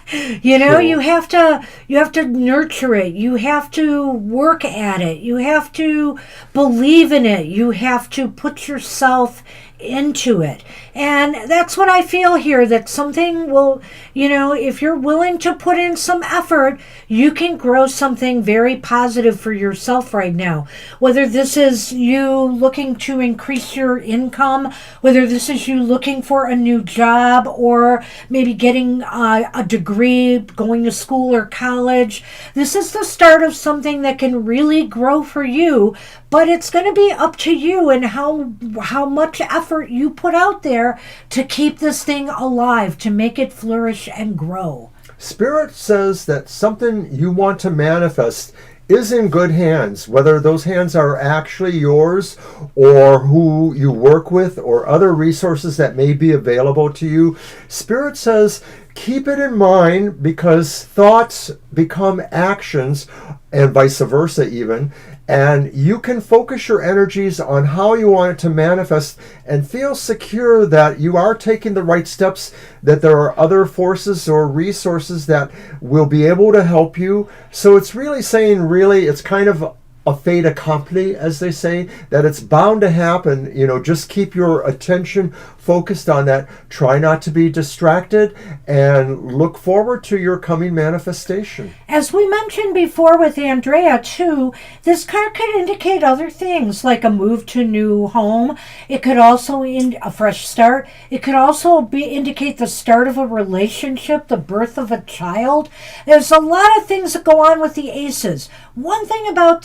True.
You have to nurture it. You have to work at it. You have to believe in it. You have to put yourself into it. And that's what I feel here, that something will, if you're willing to put in some effort, you can grow something very positive for yourself right now. Whether this is you looking to increase your income, whether this is you looking for a new job, or maybe getting a degree, going to school or college. This is the start of something that can really grow for you, but it's going to be up to you and how much effort you put out there to keep this thing alive, to make it flourish and grow.
Spirit says that something you want to manifest is in good hands, whether those hands are actually yours or who you work with or other resources that may be available to you. Spirit says keep it in mind, because thoughts become actions and vice versa even. And you can focus your energies on how you want it to manifest and feel secure that you are taking the right steps, that there are other forces or resources that will be able to help you. So it's really saying, really, it's kind of a fait accompli, as they say, that it's bound to happen. Just keep your attention focused on that. Try not to be distracted and look forward to your coming manifestation.
As we mentioned before with Andrea too, this card could indicate other things like a move to a new home. It could also a fresh start. It could also indicate the start of a relationship, the birth of a child. There's a lot of things that go on with the aces. One thing about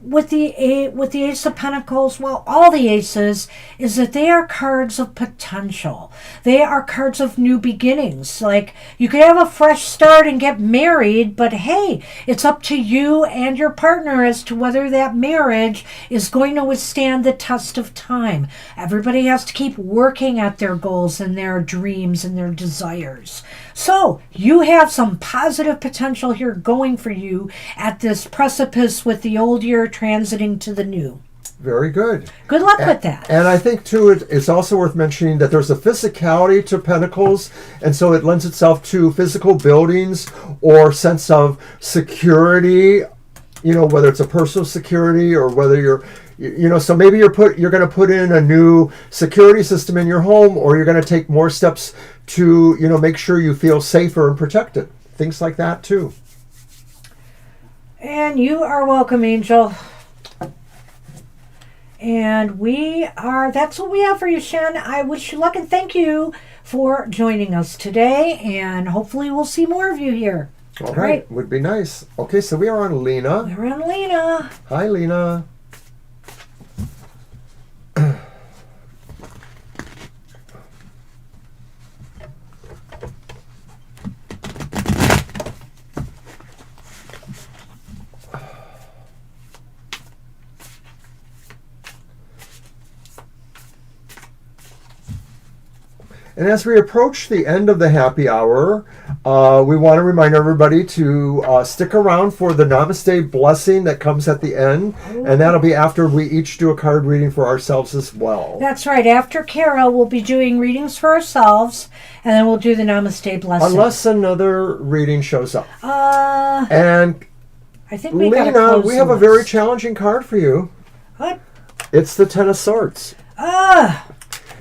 with the Ace of Pentacles, well, all the aces, is that they are cards of potential. They are cards of new beginnings. Like, you could have a fresh start and get married, but hey, it's up to you and your partner as to whether that marriage is going to withstand the test of time. Everybody has to keep working at their goals and their dreams and their desires. So you have some positive potential here going for you at this precipice with the old year transiting to the new.
Very good.
Good luck with that.
And I think, too, it's also worth mentioning that there's a physicality to Pentacles, and so it lends itself to physical buildings or sense of security, whether it's a personal security or whether you're so maybe you're going to put in a new security system in your home, or you're going to take more steps to, make sure you feel safer and protected. Things like that, too.
And you are welcome, Angel. And that's what we have for you, Shen. I wish you luck and thank you for joining us today. And hopefully we'll see more of you here.
All right. Would be nice. Okay, so we are on Lena.
We're on Lena.
Hi, Lena. And as we approach the end of the happy hour, we want to remind everybody to stick around for the Namaste blessing that comes at the end. And that'll be after we each do a card reading for ourselves as well.
That's right. After Kara, we'll be doing readings for ourselves, and then we'll do the Namaste blessing.
Unless another reading shows up.
And I think
Lena, we have a very challenging card for you.
What?
It's the Ten of Swords.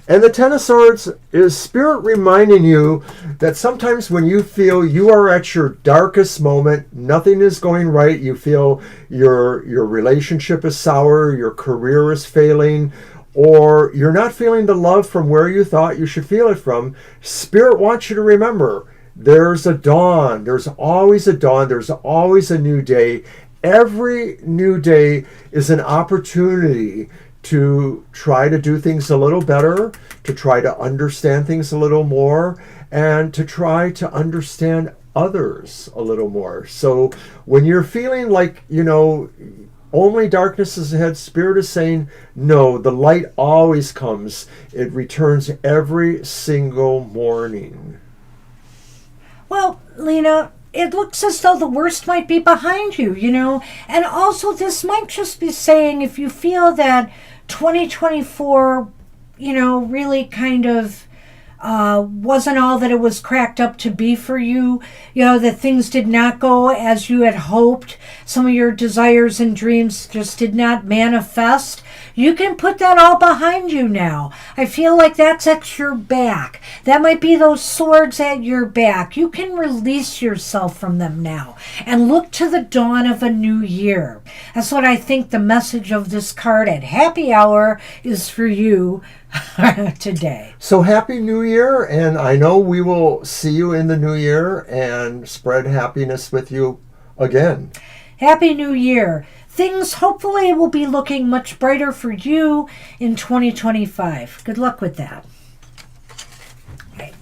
And the Ten of Swords is Spirit reminding you that sometimes when you feel you are at your darkest moment, nothing is going right, you feel your relationship is sour, your career is failing, or you're not feeling the love from where you thought you should feel it from, Spirit wants you to remember, there's a dawn. There's always a dawn. There's always a new day. Every new day is an opportunity to try to do things a little better, to try to understand things a little more, and to try to understand others a little more. So when you're feeling like, only darkness is ahead, Spirit is saying, no, the light always comes. It returns every single morning.
Well, Lena, it looks as though the worst might be behind you, And also this might just be saying if you feel that 2024, really kind of wasn't all that it was cracked up to be for you, that things did not go as you had hoped. Some of your desires and dreams just did not manifest. You can put that all behind you now. I feel like that's at your back. That might be those swords at your back. You can release yourself from them now and look to the dawn of a new year. That's what I think the message of this card at Happy Hour is for you today.
So Happy New Year, and I know we will see you in the new year and spread happiness with you again.
Happy New Year. Things hopefully will be looking much brighter for you in 2025. Good luck with that. Okay.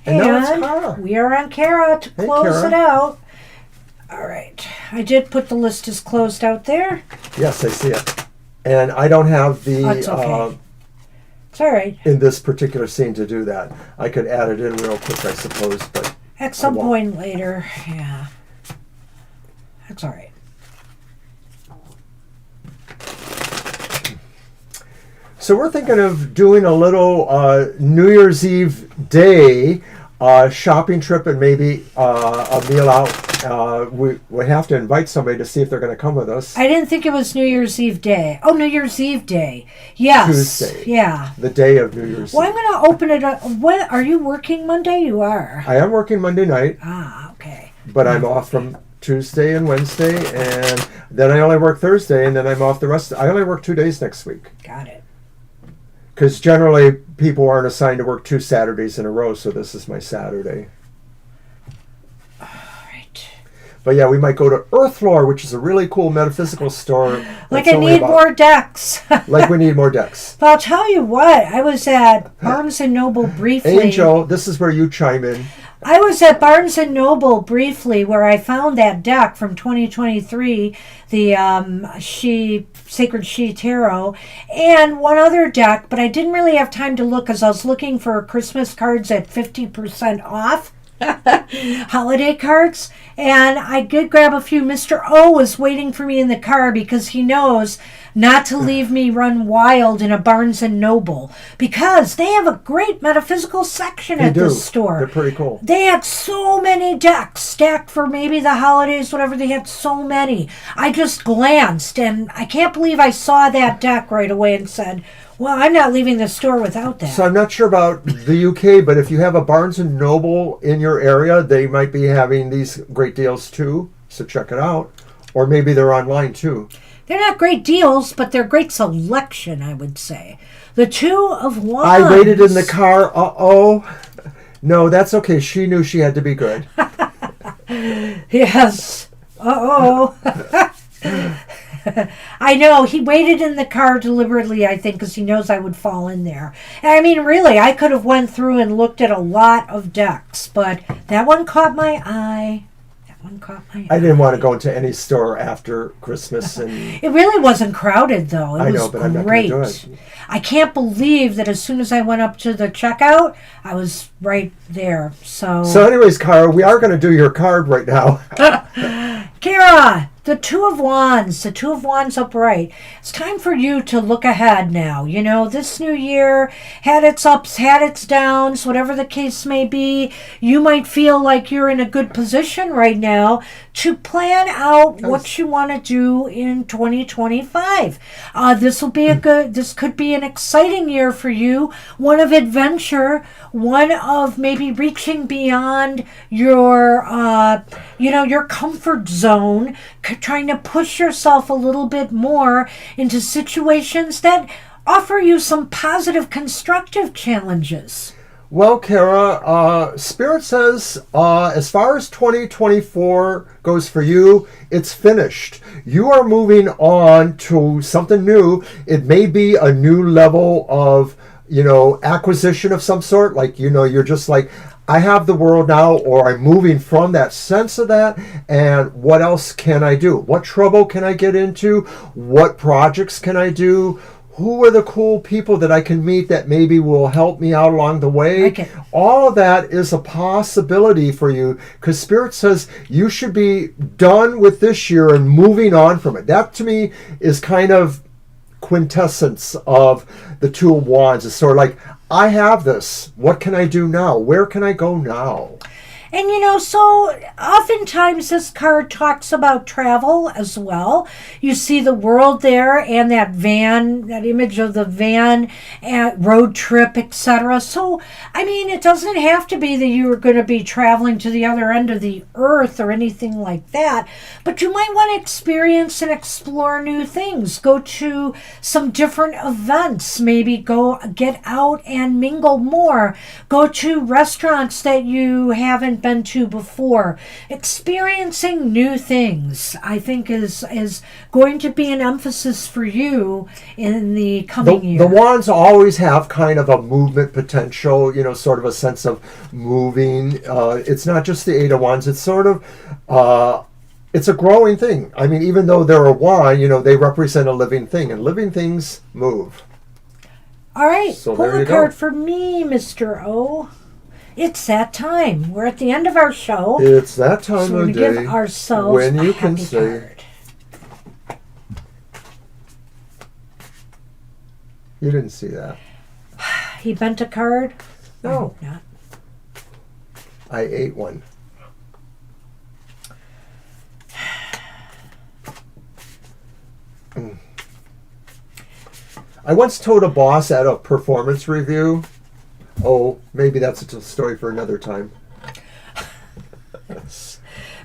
And now it's Kara.
We are on Kara to close it out. All right. I did put the list as closed out there.
Yes, I see it. And I don't have the...
That's okay. It's all right.
In this particular scene to do that. I could add it in real quick, I suppose, but...
At some point later, yeah. That's all right.
So we're thinking of doing a little New Year's Eve day shopping trip and maybe a meal out. We have to invite somebody to see if they're going to come with us.
I didn't think it was New Year's Eve day. Oh, New Year's Eve day. Yes.
Tuesday.
Yeah.
The day of New Year's Eve.
Well, I'm going to open it up. What, are you working Monday? You are.
I am working Monday night.
Ah, okay.
But I'm off from Tuesday and Wednesday, and then I only work Thursday, and then I'm off the rest. I only work 2 days next week.
Got it.
Because generally people aren't assigned to work 2 Saturdays in a row, so this is my Saturday.
All right.
But yeah, we might go to Earthlore, which is a really cool metaphysical store.
Like I need more decks.
Like we need more decks.
But I'll tell you what, I was at Barnes & Noble briefly.
Angel, this is where you chime in.
I was at Barnes & Noble briefly where I found that deck from 2023, the Sacred She Tarot, and one other deck, but I didn't really have time to look because I was looking for Christmas cards at 50% off. Holiday cards, and I did grab a few. Mr. O was waiting for me in the car because he knows not to leave me run wild in a Barnes and Noble because they have a great metaphysical section at this store.
They're pretty cool.
They had so many decks stacked for maybe the holidays, whatever. They had so many. I just glanced and I can't believe I saw that deck right away and said, well, I'm not leaving the store without that.
So I'm not sure about the UK, but if you have a Barnes & Noble in your area, they might be having these great deals too. So check it out. Or maybe they're online too.
They're not great deals, but they're great selection, I would say. The Two of Wands.
I waited in the car. Uh-oh. No, that's okay. She knew she had to be good.
Yes. Uh-oh. I know. He waited in the car deliberately, I think, because he knows I would fall in there. And I mean, really, I could have went through and looked at a lot of decks, but that one caught my eye.
I didn't want to go into any store after Christmas. And
it really wasn't crowded, though. It was
but
great.
I'm not going to do it.
I can't believe that as soon as I went up to the checkout, I was right there. So
anyways, Kara, we are going to do your card right now.
Kara, the Two of Wands. The Two of Wands upright. It's time for you to look ahead now. You know, this new year had its ups, had its downs, whatever the case may be. You might feel like you're in a good position right now to plan out what you want to do in 2025. This could be an exciting year for you. One of adventure, one of maybe reaching beyond your, your comfort zone, trying to push yourself a little bit more into situations that offer you some positive, constructive challenges.
Well, Kara, Spirit says as far as 2024 goes for you, it's finished. You are moving on to something new. It may be a new level of, acquisition of some sort. Like, you're just like, I have the world now, or I'm moving from that sense of that, and what else can I do? What trouble can I get into? What projects can I do? Who are the cool people that I can meet that maybe will help me out along the way? All of that is a possibility for you, because Spirit says you should be done with this year and moving on from it. That to me is kind of quintessence of the Two of Wands. It's sort of like, I have this. What can I do now? Where can I go now?
And so oftentimes this card talks about travel as well. You see the world there and that van, that image of the van, road trip, etc. So, I mean, it doesn't have to be that you're going to be traveling to the other end of the earth or anything like that. But you might want to experience and explore new things. Go to some different events. Maybe go get out and mingle more. Go to restaurants that you haven't haven't been to before. Experiencing new things, I think, is going to be an emphasis for you in the coming year.
The wands always have kind of a movement potential, sort of a sense of moving. It's not just the Eight of Wands. It's sort of, it's a growing thing. I mean, even though they're a wand, they represent a living thing, and living things move.
All right,
so
pull a card for me, Mr. O. It's that time. We're at the end of our show.
It's that time of day
give ourselves
when you
a
can
happy
say,
card.
You didn't see that.
He bent a card?
No.
I hope not.
I ate one. I once told a boss at a performance review, maybe that's a story for another time.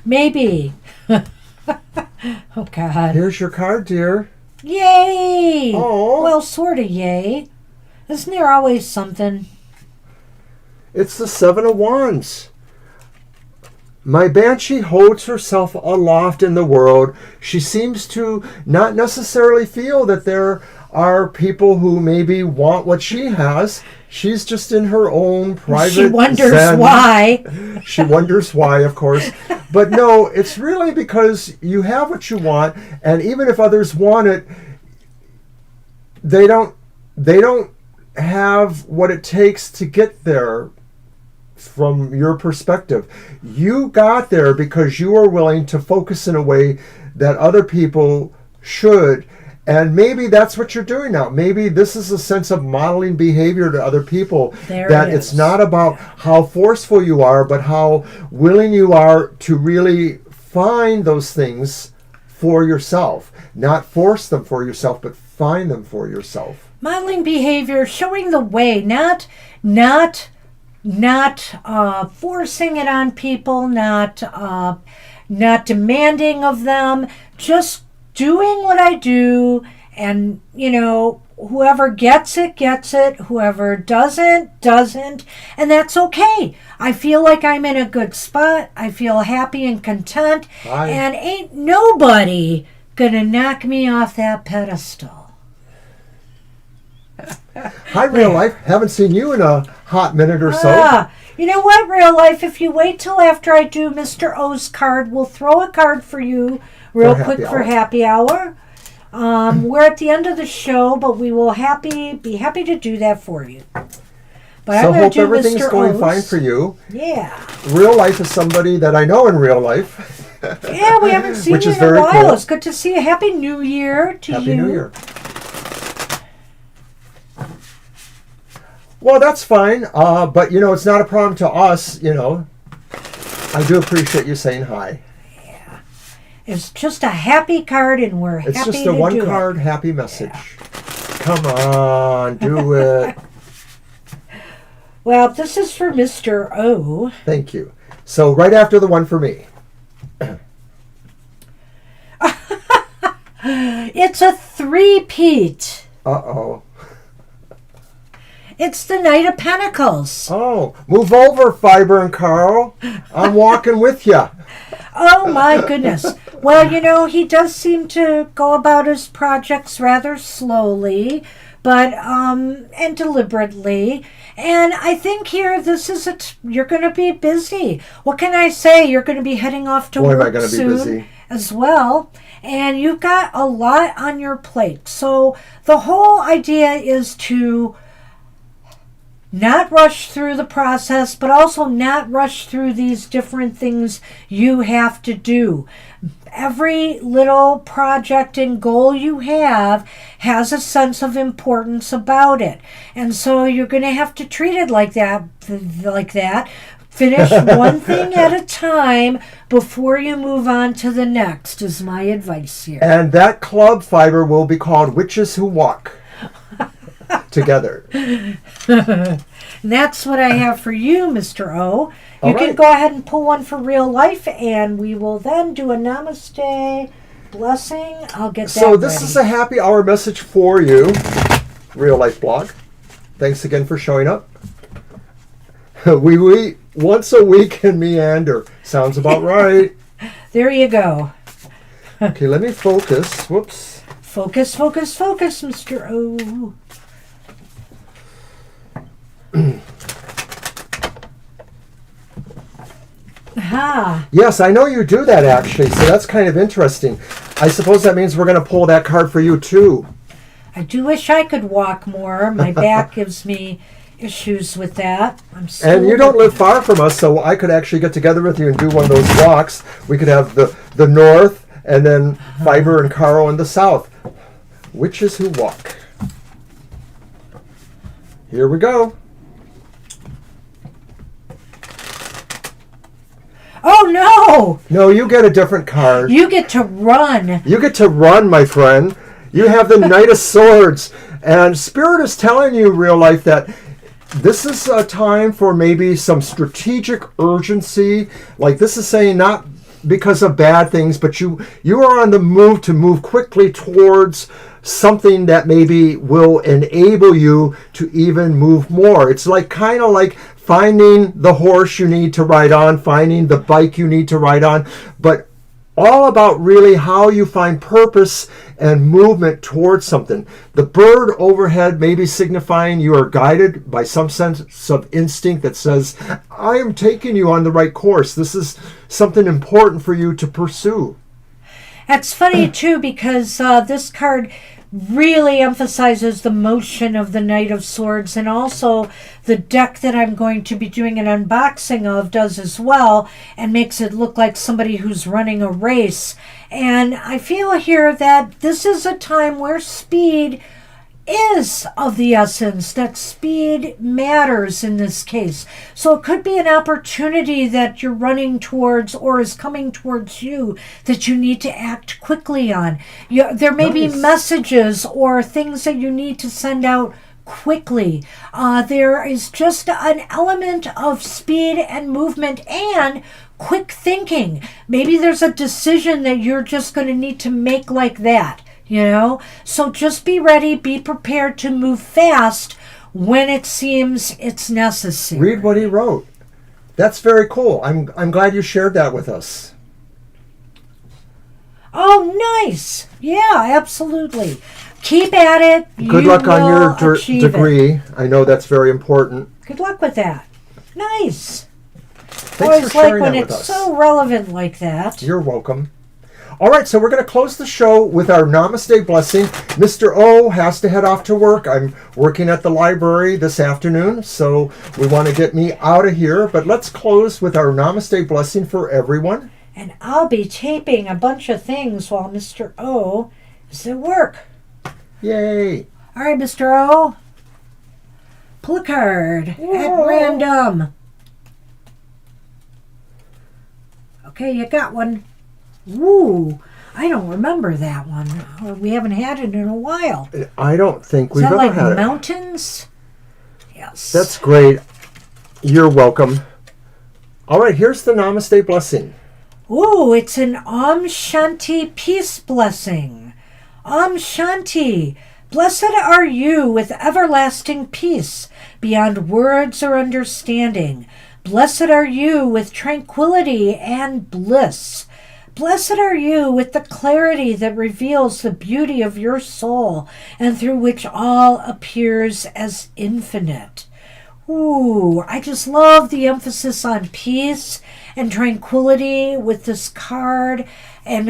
Maybe. Oh, God.
Here's your card, dear.
Yay!
Oh.
Well, sort of yay. Isn't there always something?
It's the Seven of Wands. My Banshee holds herself aloft in the world. She seems to not necessarily feel that there are people who maybe want what she has. She's just in her own private
She wonders
zen.
why.
She wonders why, of course. But no, it's really because you have what you want, and even if others want it, they don't have what it takes to get there. From your perspective, you got there because you are willing to focus in a way that other people should, and maybe that's what you're doing now. Maybe this is a sense of modeling behavior to other people, that it's not about how forceful you are, but how willing you are to really find those things for yourself. Not force them for yourself, but find them for yourself.
Modeling behavior, showing the way, not forcing it on people, not demanding of them, just doing what I do, and whoever gets it, whoever doesn't, and that's okay. I feel like I'm in a good spot. I feel happy and content, and ain't nobody gonna knock me off that pedestal.
Hi, real life. Haven't seen you in a hot minute or so.
You know what, real life? If you wait till after I do Mr. O's card, we'll throw a card for you real quick for happy hour. We're at the end of the show, but we will be happy to do that for you. But
so hope everything's going fine for you.
Yeah.
Real life is somebody that I know in real life.
Yeah, we haven't seen you in a while. Cool. It's good to see you. Happy New Year to you.
Happy New Year. Well, that's fine, but it's not a problem to us, I do appreciate you saying hi.
Yeah. It's just a happy card, and we're happy to do it.
It's just a one-card happy message. Yeah. Come on, do it.
Well, this is for Mr. O.
Thank you. So right after the one for me.
It's a three-peat.
Uh-oh.
It's the Knight of Pentacles.
Oh, move over, Fiber and Carl. I'm walking with you.
Oh, my goodness. Well, he does seem to go about his projects rather slowly, but and deliberately. And I think here, you're going to be busy. What can I say? You're going to be heading off to work soon as well. And you've got a lot on your plate. So the whole idea is to not rush through the process, but also not rush through these different things you have to do. Every little project and goal you have has a sense of importance about it. And so you're going to have to treat it like that. Finish one thing at a time before you move on to the next, is my advice here.
And that club, Fiber, will be called Witches Who Walk Together.
And that's what I have for you, Mr. O. You can go ahead and pull one for real life, and we will then do a namaste blessing. I'll get that
So this is a happy hour message for you, Real Life Blog. Thanks again for showing up. Oui, oui. once a week and meander. Sounds about right.
There you go.
Okay, let me focus. Whoops.
Focus, focus, focus, Mr. O. Aha.
Yes, I know you do that actually, so that's kind of interesting. I suppose that means we're going to pull that card for you too.
I do wish I could walk more. My back gives me issues with that.
And you don't live far from us, so I could actually get together with you and do one of those walks. We could have the north, and then Fiber and Caro in the south. Witches who walk. Here we go.
Oh no!
No, you get a different card.
You get to run.
You get to run, my friend. You have the Knight of Swords. And Spirit is telling you, real life, that this is a time for maybe some strategic urgency. Like this is saying not because of bad things, but you are on the move to move quickly towards something that maybe will enable you to even move more. It's like kind of like finding the horse you need to ride on, finding the bike you need to ride on, but all about really how you find purpose and movement towards something. The bird overhead may be signifying you are guided by some sense of instinct that says, I am taking you on the right course. This is something important for you to pursue.
That's funny too, because this card really emphasizes the motion of the Knight of Swords, and also the deck that I'm going to be doing an unboxing of does as well, and makes it look like somebody who's running a race. And I feel here that this is a time where speed is of the essence, that speed matters in this case. So it could be an opportunity that you're running towards or is coming towards you that you need to act quickly on. There may be messages or things that you need to send out quickly. There is just an element of speed and movement and quick thinking. Maybe there's a decision that you're just going to need to make like that. So just be ready, be prepared to move fast when it seems it's necessary.
Read what he wrote. That's very cool. I'm glad you shared that with us.
Oh, nice. Yeah, absolutely. Keep at it.
Good luck on your degree. I know that's very important.
Good luck with that. Nice.
Thanks
Always
for sharing
like when
that with
it's
us.
so relevant like that.
You're welcome. All right, so we're going to close the show with our Namaste blessing. Mr. O has to head off to work. I'm working at the library this afternoon, so we want to get me out of here. But let's close with our Namaste blessing for everyone.
And I'll be taping a bunch of things while Mr. O is at work.
Yay.
All right, Mr. O. Pull a card at random. Okay, you got one. Ooh, I don't remember that one. We haven't had it in a while.
I don't think we've
ever
had it. Is that like
mountains? Yes.
That's great. You're welcome. All right, here's the Namaste blessing.
Ooh, it's an Om Shanti peace blessing. Om Shanti. Blessed are you with everlasting peace beyond words or understanding. Blessed are you with tranquility and bliss. Blessed are you with the clarity that reveals the beauty of your soul and through which all appears as infinite. Ooh, I just love the emphasis on peace and tranquility with this card. And,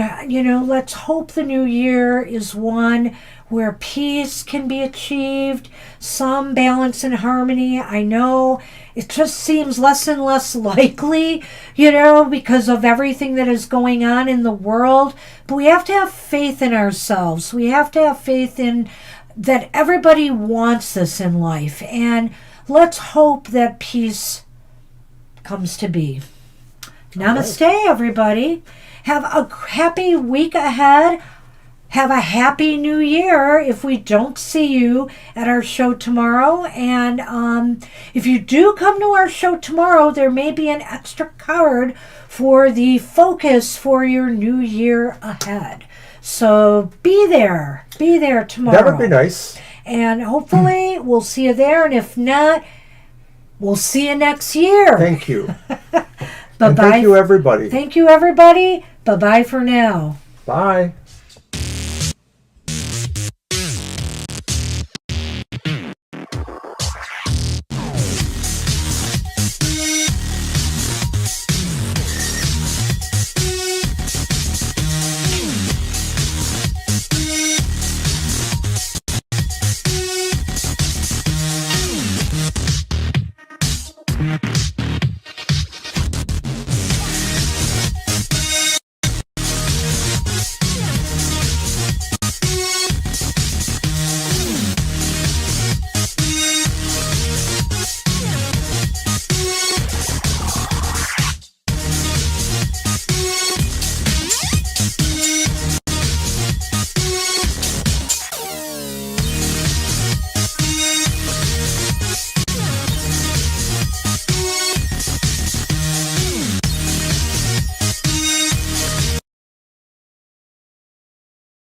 let's hope the new year is one where peace can be achieved, some balance and harmony. I know it just seems less and less likely, because of everything that is going on in the world. But we have to have faith in ourselves. We have to have faith in that everybody wants this in life. And let's hope that peace comes to be. Namaste, everybody. Have a happy week ahead. Have a happy new year if we don't see you at our show tomorrow. And if you do come to our show tomorrow, there may be an extra card for the focus for your new year ahead. So be there. Be there tomorrow.
That would be nice.
And hopefully we'll see you there. And if not, We'll see you next year.
Thank you.
Bye-bye.
And thank you, everybody.
Thank you, everybody. Bye-bye for now.
Bye.